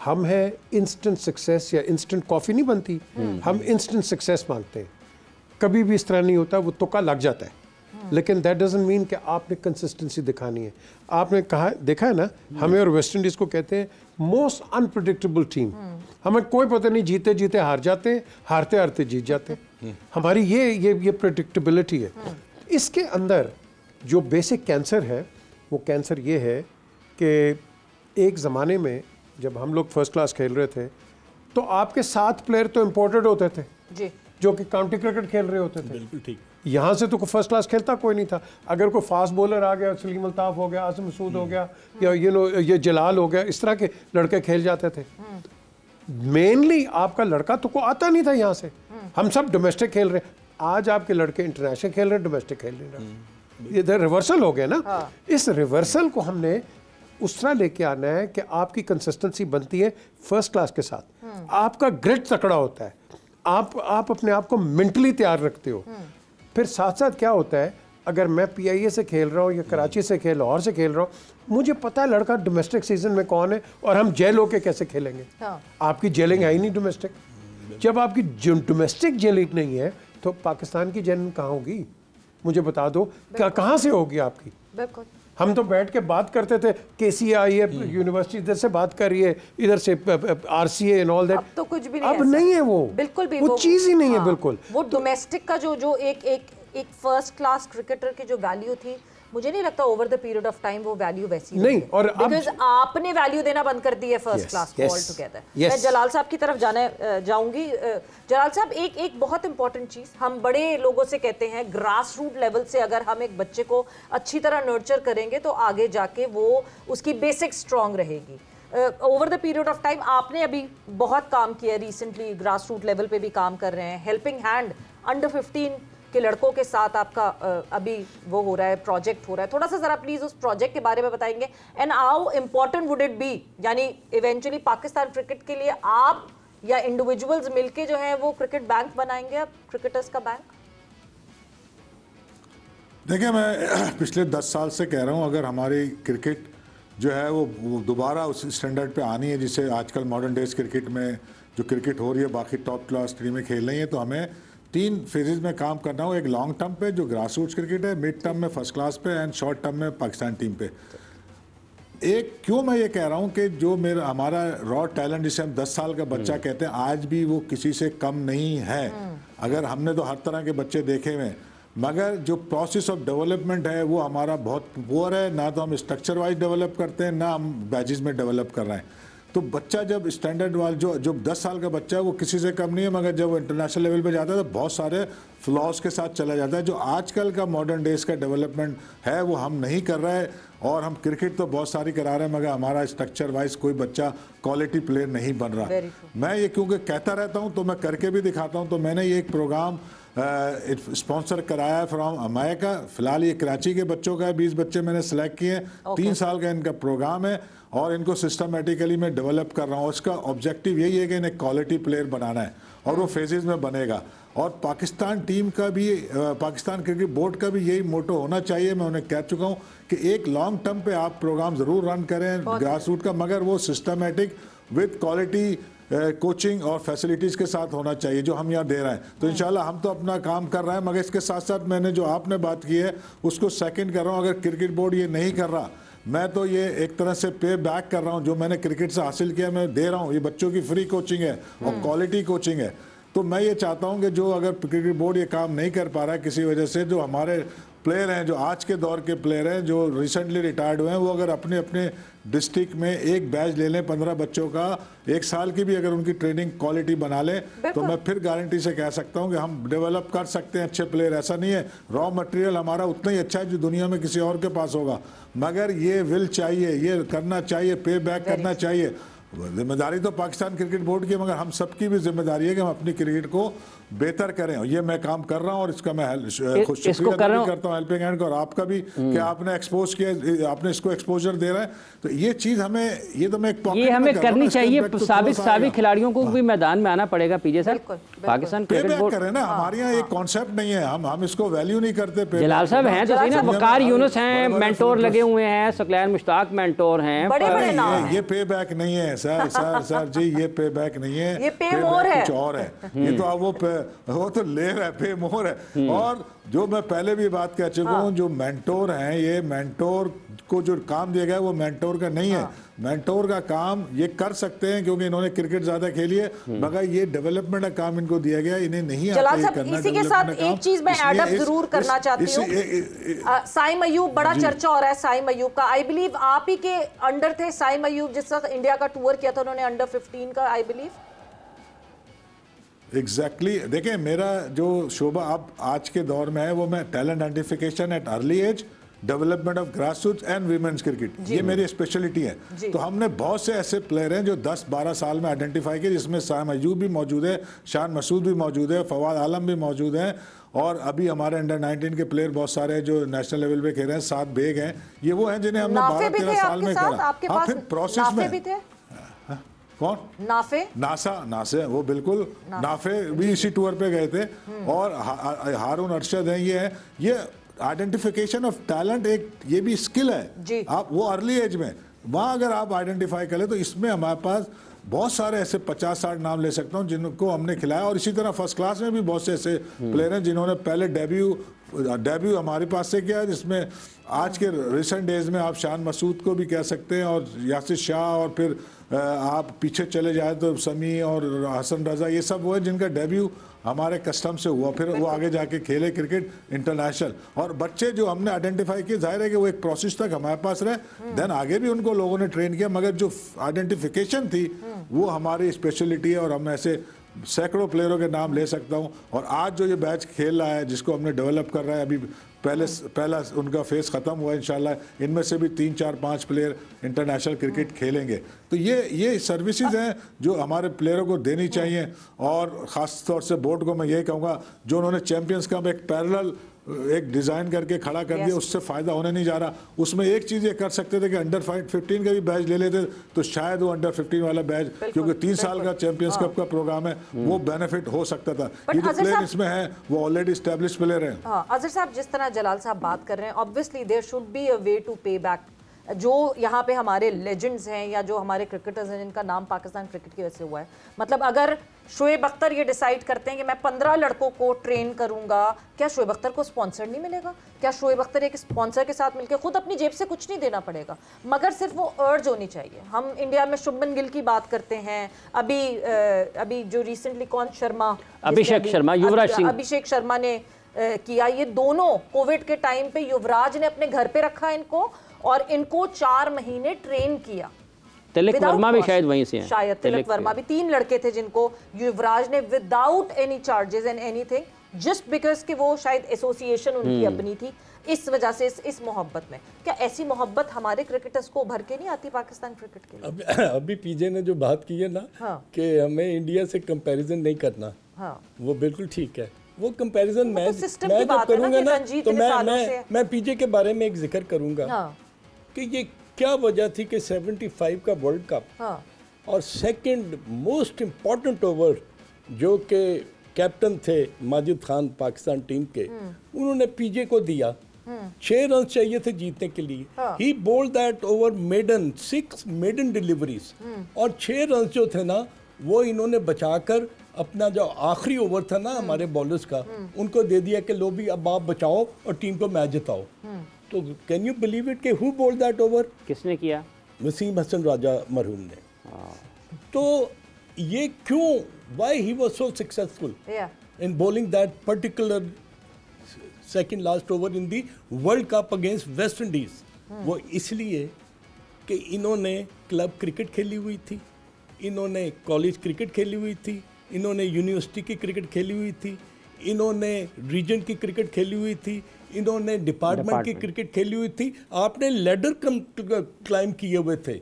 हम है इंस्टेंट सक्सेस या इंस्टेंट कॉफ़ी नहीं बनती, हम इंस्टेंट सक्सेस मांगते हैं। कभी भी इस तरह नहीं होता, वो तुक्का लग जाता है, लेकिन दैट डजंट मीन कि आपने कंसिस्टेंसी दिखानी है। आपने कहा देखा है ना, हमें और वेस्ट इंडीज़ को कहते हैं मोस्ट अनप्रेडिक्टेबल टीम। हमें कोई पता नहीं, जीते जीते हार जाते हैं, हारते हारते जीत जाते हैं। हमारी ये प्रेडिक्टेबिलिटी है। इसके अंदर जो बेसिक कैंसर है, वो कैंसर ये है कि एक ज़माने में जब हम लोग फर्स्ट क्लास खेल रहे थे तो आपके 7 प्लेयर तो इम्पोर्टेड होते थे जी, जो कि काउंटी क्रिकेट खेल रहे होते थे। बिल्कुल ठीक। यहाँ से तो फर्स्ट क्लास खेलता कोई नहीं था। अगर कोई फास्ट बॉलर आ गया, सलीम अल्ताफ हो गया, आसिम मसूद हो गया, या ये जलाल हो गया, इस तरह के लड़के खेल जाते थे। मेनली आपका लड़का तो को आता नहीं था यहाँ से, हम सब डोमेस्टिक खेल रहे हैं। आज आपके लड़के इंटरनेशनल खेल रहे हैं, डोमेस्टिक खेल रहे हैं। इधर रिवर्सल हो गया ना। इस रिवर्सल को हमने उस तरह लेके आना है कि आपकी कंसिस्टेंसी बनती है फर्स्ट क्लास के साथ, आपका ग्रिट तकड़ा होता है, आप अपने आप को मेंटली तैयार रखते हो। फिर साथ साथ क्या होता है, अगर मैं PIA से खेल रहा हूँ या कराची से खेल लाहौर से खेल रहा हूँ, मुझे पता है लड़का डोमेस्टिक सीजन में कौन है और हम जेल होके कैसे खेलेंगे। आपकी जेलिंग है ही नहीं डोमेस्टिक। जब आपकी डोमेस्टिक जेलिंग नहीं है तो पाकिस्तान की जेलिंग कहाँ होगी? मुझे बता दो, क्या कहाँ से होगी आपकी? हम तो बैठ के बात करते थे, केसी आई है यूनिवर्सिटी इधर से बात कर रही है, इधर से आरसीए एंड ऑल दैट। अब तो कुछ भी नहीं, अब नहीं है वो, बिल्कुल भी वो चीज ही नहीं है बिल्कुल। वो डोमेस्टिक का जो एक फर्स्ट क्लास क्रिकेटर की जो वैल्यू थी, मुझे नहीं लगता over the period of time वो वैल्यू वैसी नहीं। और बिकॉज आपने वैल्यू देना बंद कर दी है फर्स्ट क्लास को ऑल टुगेदर। मैं जलाल साहब की तरफ जाऊंगी। जलाल साहब, एक बहुत इंपॉर्टेंट चीज हम बड़े लोगों से कहते हैं, ग्रास रूट लेवल से अगर हम एक बच्चे को अच्छी तरह नर्चर करेंगे तो आगे जाके वो उसकी बेसिक स्ट्रांग रहेगी। Over the period of time आपने अभी बहुत काम किया, रिसेंटली ग्रास रूट लेवल पे भी काम कर रहे हैं, हेल्पिंग हैंड अंडर 15 के लड़कों के साथ आपका अभी वो हो रहा है, प्रोजेक्ट हो रहा है। थोड़ा सा जरा प्लीज उस प्रोजेक्ट के बारे में बताएंगे, and how important would it be, यानी इवेंचुअली पाकिस्तान क्रिकेट के लिए आप या इंडिविजुअल्स मिलके जो है वो क्रिकेट बैंक बनाएंगे, अब क्रिकेटर्स का बैंक? देखिए, मैं पिछले 10 साल से कह रहा हूँ, अगर हमारी क्रिकेट जो है वो दोबारा उस स्टैंडर्ड पे आनी है जिसे आजकल मॉडर्न डेज क्रिकेट में जो क्रिकेट हो रही है, बाकी टॉप क्लास टीमें खेल रही हैं, तो हमें 3 फेजेस में काम करना हो। एक लॉन्ग टर्म पे जो ग्रास रूट्स क्रिकेट है, मिड टर्म में फर्स्ट क्लास पे, एंड शॉर्ट टर्म में पाकिस्तान टीम पे। एक क्यों मैं ये कह रहा हूँ कि जो हमारा रॉ टैलेंट जिसे हम 10 साल का बच्चा कहते हैं, आज भी वो किसी से कम नहीं है। अगर हमने तो हर तरह के बच्चे देखे हुए, मगर जो प्रोसेस ऑफ डेवलपमेंट है वो हमारा बहुत पुअर है। ना तो हम स्ट्रक्चर वाइज डेवलप करते हैं, ना हम बैचेस में डेवलप कर रहे हैं। तो बच्चा जब स्टैंडर्ड वाला जो 10 साल का बच्चा है वो किसी से कम नहीं है, मगर जब वो इंटरनेशनल लेवल पे जाता है तो बहुत सारे फ्लॉज के साथ चला जाता है। जो आजकल का मॉडर्न डेज का डेवलपमेंट है वो हम नहीं कर रहे हैं, और हम क्रिकेट तो बहुत सारी करा रहे हैं, मगर हमारा स्ट्रक्चर वाइज कोई बच्चा क्वालिटी प्लेयर नहीं बन रहा। मैं ये क्योंकि कहता रहता हूँ तो मैं करके भी दिखाता हूँ। तो मैंने ये एक प्रोग्राम स्पॉन्सर कराया है फ्रॉम अमायका। फिलहाल ये कराची के बच्चों का है, 20 बच्चे मैंने सेलेक्ट किए हैं। 3 साल का इनका प्रोग्राम है और इनको सिस्टमेटिकली मैं डेवलप कर रहा हूँ। उसका ऑब्जेक्टिव यही है कि इन्हें क्वालिटी प्लेयर बनाना है, और वो फेजेस में बनेगा। और पाकिस्तान टीम का भी, पाकिस्तान क्रिकेट बोर्ड का भी यही मोटो होना चाहिए। मैं उन्हें कह चुका हूँ कि एक लॉन्ग टर्म पे आप प्रोग्राम ज़रूर रन करें ग्रास रूट का, मगर वो सिस्टमेटिक विद क्वालिटी कोचिंग और फैसिलिटीज़ के साथ होना चाहिए जो हम यहाँ दे रहे हैं। तो इंशाल्लाह हम तो अपना काम कर रहे हैं, मगर इसके साथ साथ मैंने जो आपने बात की है उसको सेकंड कर रहा हूँ। अगर क्रिकेट बोर्ड ये नहीं कर रहा, मैं तो ये एक तरह से पे बैक कर रहा हूँ। जो मैंने क्रिकेट से हासिल किया मैं दे रहा हूँ। ये बच्चों की फ्री कोचिंग है और क्वालिटी कोचिंग है। तो मैं ये चाहता हूँ कि जो अगर क्रिकेट बोर्ड ये काम नहीं कर पा रहा है किसी वजह से, जो हमारे प्लेयर हैं, जो आज के दौर के प्लेयर हैं, जो रिसेंटली रिटायर्ड हुए हैं, वो अगर अपने अपने डिस्ट्रिक्ट में एक बैच ले लें 15 बच्चों का, 1 साल की भी अगर उनकी ट्रेनिंग क्वालिटी बना लें, तो मैं फिर गारंटी से कह सकता हूं कि हम डेवलप कर सकते हैं अच्छे प्लेयर। ऐसा नहीं है, रॉ मटेरियल हमारा उतना ही अच्छा है जो दुनिया में किसी और के पास होगा, मगर ये विल चाहिए, ये करना चाहिए, पे बैक करना चाहिए। जिम्मेदारी तो पाकिस्तान क्रिकेट बोर्ड की, मगर हम सबकी भी जिम्मेदारी है कि हम अपनी क्रिकेट को बेहतर करें। ये मैं काम कर रहा हूं और इसका मैं खुद शुक्रिया करता हूं हेल्पिंग हैंड को, और आपका भी कि आपने एक्सपोज किया, आपने इसको एक्सपोजर दे रहे हैं। तो ये चीज हमें, ये तो मैं ये हमें करनी चाहिए। साबिक खिलाड़ियों को भी मैदान में आना पड़ेगा। पीजे साहब, पाकिस्तान क्रिकेट बोर्ड करें ना, हमारे यहाँ एक कॉन्सेप्ट नहीं है, हम इसको वैल्यू नहीं करते। जलाल साहब हैं तो सही ना, वकार यूनुस हैं, मेंटोर लगे हुए हैं, सकलैन मुश्ताक मेंटोर हैं। ये पे बैक नहीं है सर, सर जी, ये पे बैक नहीं है, ये पे मोर है, कुछ और है। ये तो अब वो तो ले रहा है, पे मोर है। और जो मैं पहले भी बात कह चुका हूँ, जो मेंटोर हैं, ये मेंटोर को जो काम दिया गया है वो मेंटोर का नहीं है। मेंटोर का काम ये कर सकते हैं क्योंकि इन्होंने क्रिकेट ज्यादा खेली है, मगर ये डेवलपमेंट का काम इनको दिया गया, इन्हें नहीं आता ये करना। इसी के साथ एक चीज मैं ऐड अप जरूर करना चाहती हूँ। साइम अयूब, बड़ा चर्चा हो रहा है साइम अयूब का। आई बिलीव आप ही के अंडर थे साइम अयूब, जिस वक्त इंडिया का टूर किया था उन्होंने अंडर 15 का, आई बिलीव। एग्जैक्टली देखिए, मेरा जो शोबा अब आज के दौर में है वो मैं talent identification at early age, development of grassroots and women's cricket, ये मेरी स्पेशलिटी है। तो हमने बहुत से ऐसे प्लेयर हैं जो 10-12 साल में आइडेंटिफाई किए, जिसमें साइम अयूब भी मौजूद है, शान मसूद भी मौजूद है, फवाद आलम भी मौजूद हैं, और अभी हमारे अंडर 19 के प्लेयर बहुत सारे हैं जो नेशनल लेवल पे खेल रहे हैं। 7 बेग हैं, ये वो हैं जिन्हें हमने 12-13 साल में करा। फिर प्रोसेस में कौन, नासे वो बिल्कुल नाफे भी इसी टूर पे गए थे, और हारून अरशद हैं। ये आइडेंटिफिकेशन ऑफ टैलेंट एक ये भी स्किल है। आप वो अर्ली एज में वहाँ अगर आप आइडेंटिफाई करें, तो इसमें हमारे पास बहुत सारे ऐसे 50-60 नाम ले सकता हूँ जिनको हमने खिलाया। और इसी तरह फर्स्ट क्लास में भी बहुत से ऐसे प्लेयर हैं जिन्होंने पहले डेब्यू डेब्यू हमारे पास से किया, जिसमें आज के रिसेंट डेज में आप शान मसूद को भी कह सकते हैं और यासिर शाह, और फिर आप पीछे चले जाए तो समी और हसन रजा, ये सब वो है जिनका डेब्यू हमारे कस्टम से हुआ, फिर वो आगे जाके खेले क्रिकेट इंटरनेशनल। और बच्चे जो हमने आइडेंटिफाई किए, जाहिर है कि वो एक प्रोसेस तक हमारे पास रहे, देन आगे भी उनको लोगों ने ट्रेन किया, मगर जो आइडेंटिफिकेशन थी वो हमारी स्पेशलिटी है। और हम ऐसे सैकड़ों प्लेयरों के नाम ले सकता हूं। और आज जो ये बैच खेल रहा है, जिसको हमने डेवलप कर रहा है, अभी पहला उनका फेज ख़त्म हुआ है, इंशाल्लाह इनमें से भी 3, 4, 5 प्लेयर इंटरनेशनल क्रिकेट खेलेंगे। तो ये सर्विसेज हैं जो हमारे प्लेयरों को देनी चाहिए। और ख़ास तौर से बोर्ड को मैं यही कहूँगा, जो उन्होंने चैम्पियंस कप एक पैरेलल एक डिज़ाइन करके खड़ा कर दिया, उससे फ़ायदा होने नहीं जा रहा। उसमें एक चीज़ ये कर सकते थे कि अंडर 15 का भी बैच ले लेते, तो शायद वो अंडर 15 वाला बैच, क्योंकि 3 साल का चैंपियंस कप का प्रोग्राम है, वो बेनिफिट हो सकता था। ये जो प्लेयर इसमें है वो ऑलरेडी एस्टेब्लिश प्लेयर हैं। अजहर साहब, जिस तरह जलाल साहब बात कर रहे हैं, obviously there should be a way to pay back. जो यहाँ पे हमारे लेजेंड्स हैं या जो हमारे क्रिकेटर्स हैं जिनका नाम पाकिस्तान क्रिकेट की वजह से हुआ है, मतलब अगर शोएब अख्तर ये डिसाइड करते हैं कि मैं 15 लड़कों को ट्रेन करूंगा, क्या शोएब अख्तर को स्पॉन्सर नहीं मिलेगा? क्या शोएब अख्तर एक स्पॉन्सर के साथ मिलकर, खुद अपनी जेब से कुछ नहीं देना पड़ेगा, मगर सिर्फ वो अर्ज होनी चाहिए। हम इंडिया में शुभमन गिल की बात करते हैं, अभी जो रिसेंटली कौन शर्मा, अभिषेक शर्मा, युवराज सिंह, अभिषेक शर्मा ने किया। ये दोनों कोविड के टाइम पे युवराज ने अपने घर पे रखा इनको और इनको 4 महीने ट्रेन किया। तिलक वर्मा भी शायद वहीं से हैं, शायद तिलक वर्मा भी, 3 लड़के थे जिनको युवराज ने without any charges and anything, just because कि वो शायद एसोसिएशन उनकी अपनी थी, इस वजह से इस मोहब्बत में। क्या ऐसी मोहब्बत हमारे क्रिकेटर्स को उभर के नहीं आती पाकिस्तान क्रिकेट के लिए? अभी पीजे ने जो बात की है ना, कि हमें इंडिया से कंपैरिजन नहीं करना, वो बिल्कुल ठीक है। वो कंपैरिजन मैं जब करूंगा ना, तो मैं पीजे के बारे में एक जिक्र करूंगा कि ये क्या वजह थी कि 75 का वर्ल्ड कप और सेकंड मोस्ट इम्पॉर्टेंट ओवर जो कि कैप्टन थे माजिद खान पाकिस्तान टीम के, उन्होंने पीजे को दिया। 6 रन चाहिए थे जीतने के लिए। He bowled that over maiden 6 maiden deliveries, और 6 रन जो थे ना वो इन्होंने बचाकर अपना जो आखिरी ओवर था ना हमारे बॉलर्स का, उनको दे दिया कि लो भी अब आप बचाओ और टीम को मैच जिताओ। तो कैन यू बिलीव इट कि हु बोल्ड दैट ओवर? किसने किया? वसीम हसन राजा मरहूम ने। तो ये क्यों, why he was so successful in bowling that particular second last over in the world cup against West Indies? वो इसलिए कि इन्होंने क्लब क्रिकेट खेली हुई थी, इन्होंने कॉलेज क्रिकेट खेली हुई थी, इन्होंने यूनिवर्सिटी की क्रिकेट खेली हुई थी, इन्होंने रीजन की क्रिकेट खेली हुई थी, इन्होंने डिपार्टमेंट की क्रिकेट खेली हुई थी। आपने लेडर क्लाइम किए हुए थे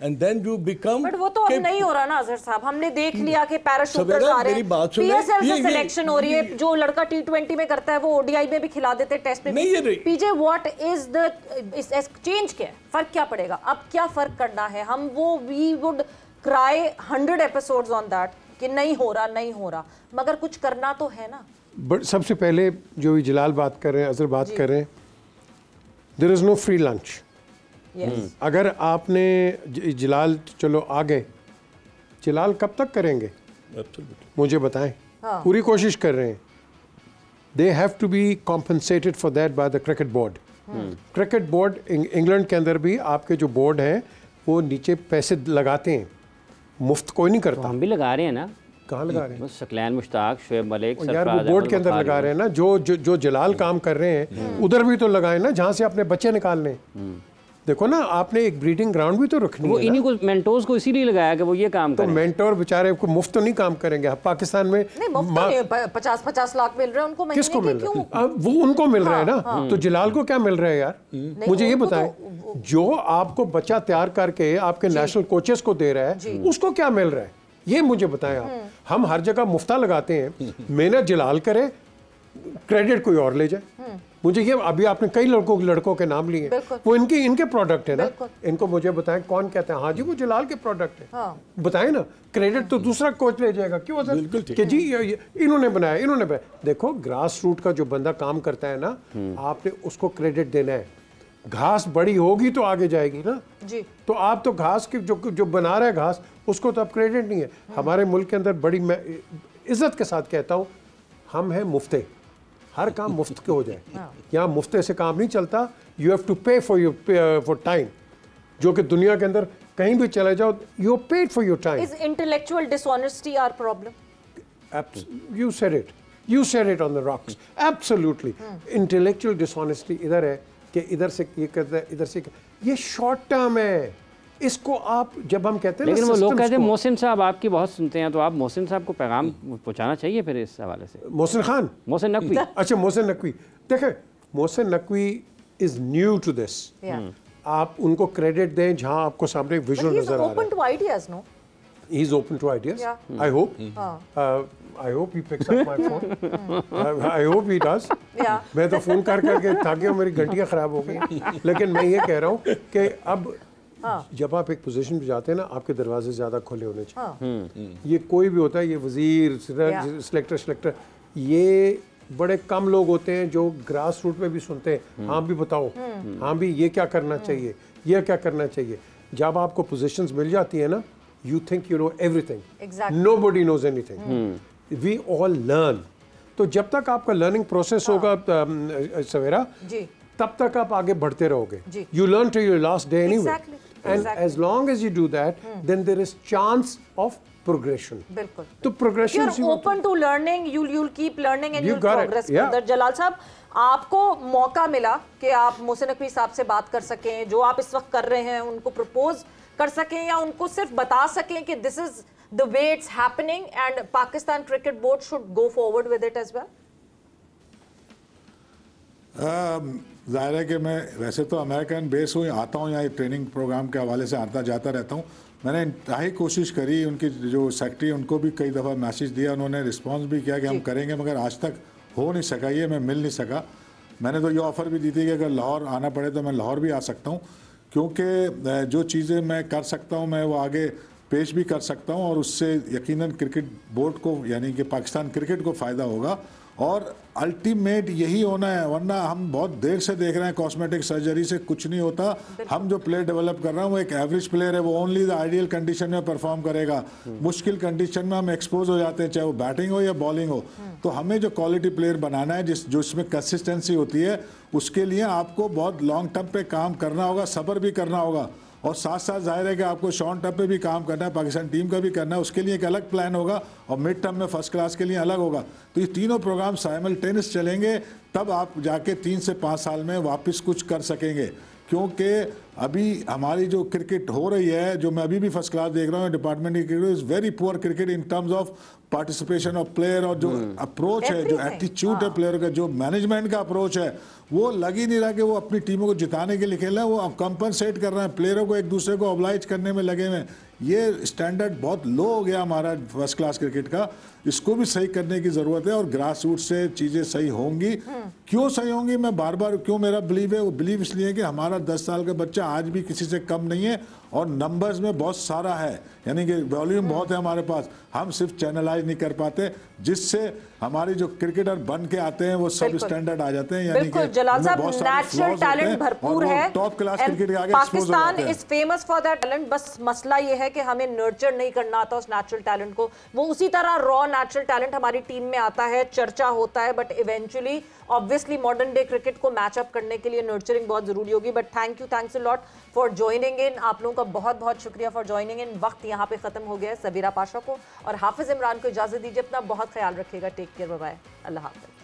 and then you become. But वो तो अब नहीं हो रहा ना अजहर साहब, हमने देख लिया कि पैराशूटर्स आ रहे हैं, पीएसएल से सिलेक्शन हो रही है, जो लड़का T20 में करता है वो ओडीआई में भी खिला देते हैं, टेस्ट में भी। पीजे व्हाट इज द चेंज, क्या फर्क क्या पड़ेगा अब? क्या फर्क करना है? हम वो we would cry 100 episodes on that कि नहीं हो रहा, मगर कुछ करना तो है ना। बट सबसे पहले जो जलाल बात कर रहे हैं, अजहर बात कर रहे हैं, there is no free lunch. अगर आपने जलाल चलो आ गए, जलाल कब तक करेंगे मुझे बताएं। पूरी कोशिश कर रहे हैं। They have to be compensated for that by the cricket board. Cricket board England के अंदर भी आपके जो बोर्ड हैं वो नीचे पैसे लगाते हैं, मुफ्त कोई नहीं करता। हम भी लगा रहे हैं ना। कहाँ लगा रहे हैं? शकलैन मुश्ताक, शोएब मलिक, यार वो बोर्ड के अंदर लगा रहे हैं ना। जो जलाल काम कर रहे हैं उधर भी तो लगाए ना, जहाँ से अपने बच्चे निकालने। देखो ना, आपने एक ब्रीडिंग ग्राउंड भी तो रखनी है। वो इन्हीं को मेंटोर्स को इसीलिए लगाया कि वो ये काम करें। तो मेंटोर बेचारे को मुफ्त तो नहीं काम करेंगे। पाकिस्तान में 50-50 लाख मिल रहे हैं उनको, किसको मिल रहा है? वो उनको मिल रहा है ना। तो जलाल को क्या मिल रहा है यार? मुझे ये बताएं, जो आपको बच्चा तैयार करके आपके नेशनल कोचेस को दे रहा है उसको क्या मिल रहा है? ये मुझे बताएं आप। हम हर जगह मुफ्ता लगाते हैं, मेहनत जलाल करे, क्रेडिट कोई और ले जाए। मुझे ये, अभी आपने कई लड़कों के नाम लिए, वो इनके प्रोडक्ट है ना। इनको मुझे बताएं कौन कहते हैं हाँ जी वो जलाल के प्रोडक्ट है। बताएं ना, क्रेडिट तो दूसरा कोच ले जाएगा। क्यों सर कि जी इन्होंने बनाया। देखो, ग्रास रूट का जो बंदा काम करता है ना, आपने उसको क्रेडिट देना है। घास बड़ी होगी तो आगे जाएगी ना जी। तो आप तो घास की जो बना रहे हैं घास, उसको तो अब क्रेडिट नहीं है। हमारे मुल्क के अंदर बड़ी, मैं इज्जत के साथ कहता हूँ, हम हैं मुफ्ते। हर काम मुफ्त के हो जाए। यहाँ मुफ्त से काम नहीं चलता, you have to pay for time, जो कि दुनिया के अंदर कहीं भी चले जाओ, you paid for your time. Is intellectual dishonesty our problem? You said it. You said it on the rocks. Absolutely. Intellectual dishonesty इधर है कि इधर से ये करता है, इधर से ये शॉर्ट टर्म है। इसको आप जब हम कहते हैं, लेकिन वो लोग कहते हैं मोहसिन साहब आपकी बहुत सुनते हैं, तो आप मोहसिन साहब को पैगाम पहुंचाना चाहिए फिर इस हवाले से। मोहसिन खान, मोहसिन नकवी। अच्छा, मोहसिन नकवी, देखें Mohsin Naqvi is new to this. आप उनको क्रेडिट दें जहां आपको सामने विजुअल नजर आ रहा है। Open to ideas, no? He's open to ideas. Yeah. I hope he picks up my phone. I hope he does. Yeah. मैं तो फोन कर करके थक गया, मेरी घंटियाँ खराब हो गई। लेकिन मैं ये कह रहा हूँ कि अब जब आप एक पोजीशन पे जाते हैं ना, आपके दरवाजे ज़्यादा खुले होने चाहिए। ये कोई भी होता है, ये वजीर, सिलेक्टर, ये बड़े कम लोग होते हैं जो ग्रास रूट में भी सुनते हैं, हाँ भी बताओ, हाँ भी ये क्या करना चाहिए, ये क्या करना चाहिए। जब आपको पोजीशंस मिल जाती है ना, you think you know everything. Exactly. Nobody knows anything. We all learn. तो जब तक आपका लर्निंग प्रोसेस होगा सवेरा, तब तक आप आगे बढ़ते रहोगे। You learn till your last day anyway. And as long as you do that, then there is chance of progression. बिल्कुल। तो progression If you're open to learning, you'll keep learning and you'll progress further. जलाल साहब, आपको मौका मिला कि आप मोहसिन नकवी साहब से बात कर सकें, जो आप इस वक्त कर रहे हैं उनको प्रपोज कर सकें या उनको सिर्फ बता सकें कि this is the way it's happening and Pakistan cricket board should go forward with it as well? जाहिर है कि मैं वैसे तो अमेरिकन बेस हूँ, आता हूँ यहाँ ट्रेनिंग प्रोग्राम के हवाले से आता जाता रहता हूँ। मैंने इंतहाई कोशिश करी, उनकी जो सेक्रेटरी उनको भी कई दफ़ा मैसेज दिया, उन्होंने रिस्पॉन्स भी किया कि हम करेंगे, मगर आज तक हो नहीं सका, ये मैं मिल नहीं सका। मैंने तो ये ऑफ़र भी दी थी कि अगर लाहौर आना पड़े तो मैं लाहौर भी आ सकता हूँ, क्योंकि जो चीज़ें मैं कर सकता हूँ मैं वो आगे पेश भी कर सकता हूँ और उससे यकीनन क्रिकेट बोर्ड को यानी कि पाकिस्तान क्रिकेट को फ़ायदा होगा और अल्टीमेट यही होना है। वरना हम बहुत देर से देख रहे हैं कॉस्मेटिक सर्जरी से कुछ नहीं होता। हम जो प्लेयर डेवलप कर रहे हैं वो एक एवरेज प्लेयर है, वो ओनली द आइडियल कंडीशन में परफॉर्म करेगा। मुश्किल कंडीशन में हम एक्सपोज हो जाते हैं, चाहे वो बैटिंग हो या बॉलिंग हो। तो हमें जो क्वालिटी प्लेयर बनाना है जो इसमें कंसिस्टेंसी होती है, उसके लिए आपको बहुत लॉन्ग टर्म पे काम करना होगा, सब्र भी करना होगा और साथ साथ जाहिर है कि आपको शॉर्ट टर्म पे भी काम करना है, पाकिस्तान टीम का भी करना है, उसके लिए एक अलग प्लान होगा और मिड टर्म में फर्स्ट क्लास के लिए अलग होगा। तो ये तीनों प्रोग्राम साइमल्टेनियस चलेंगे, तब आप जाके 3 से 5 साल में वापस कुछ कर सकेंगे। क्योंकि अभी हमारी जो क्रिकेट हो रही है, जो मैं अभी भी फर्स्ट क्लास देख रहा हूँ, डिपार्टमेंट की cricket is very poor cricket in terms of participation of player और जो अप्रोच है, जो एटीट्यूड है प्लेयर का, जो मैनेजमेंट का अप्रोच है, वो लग ही नहीं रहा कि वो अपनी टीमों को जिताने के लिए खेल रहे हैं, वो कंपनसेट कर रहे हैं, प्लेयरों को एक दूसरे को ऑब्लाइज करने में लगे हुए हैं। ये स्टैंडर्ड बहुत लो हो गया हमारा फर्स्ट क्लास क्रिकेट का, इसको भी सही करने की ज़रूरत है और ग्रास रूट से चीज़ें सही होंगी। क्यों सही होंगी, मैं बार बार क्यों मेरा बिलीव है, वो बिलीव इसलिए कि हमारा 10 साल का बच्चा आज भी किसी से कम नहीं है और नंबर्स में बहुत सारा है, यानी कि वॉल्यूम बहुत है हमारे पास, हम सिर्फ चैनलाइज नहीं कर पाते, जिससे हमारी जो क्रिकेटर बन के आते हैं वो सब स्टैंडर्ड आ जाते हैं। यानी कि जलाल साहब, नेचुरल टैलेंट भरपूर है, टॉप क्लास क्रिकेट के आगे Pakistan is famous for that talent. बस मसला ये है कि हमें नर्चर नहीं करना आता उस नेचुरल टैलेंट को। वो उसी तरह रॉ नेचुरल टैलेंट हमारी टीम में आता है, चर्चा होता है, but eventually obviously modern day cricket को मैच अप करने के लिए नर्चरिंग बहुत जरूरी होगी। But thanks a lot for joining in. आप लोगों का बहुत बहुत शुक्रिया फॉर ज्वाइनिंग इन। वक्त यहाँ पे खत्म हो गया है। सबीरा पाशा को और हाफिज इमरान को इजाजत दीजिए। अपना बहुत ख्याल रखिएगा। टेक केयर, बाय बाय, अल्लाह हाफिज।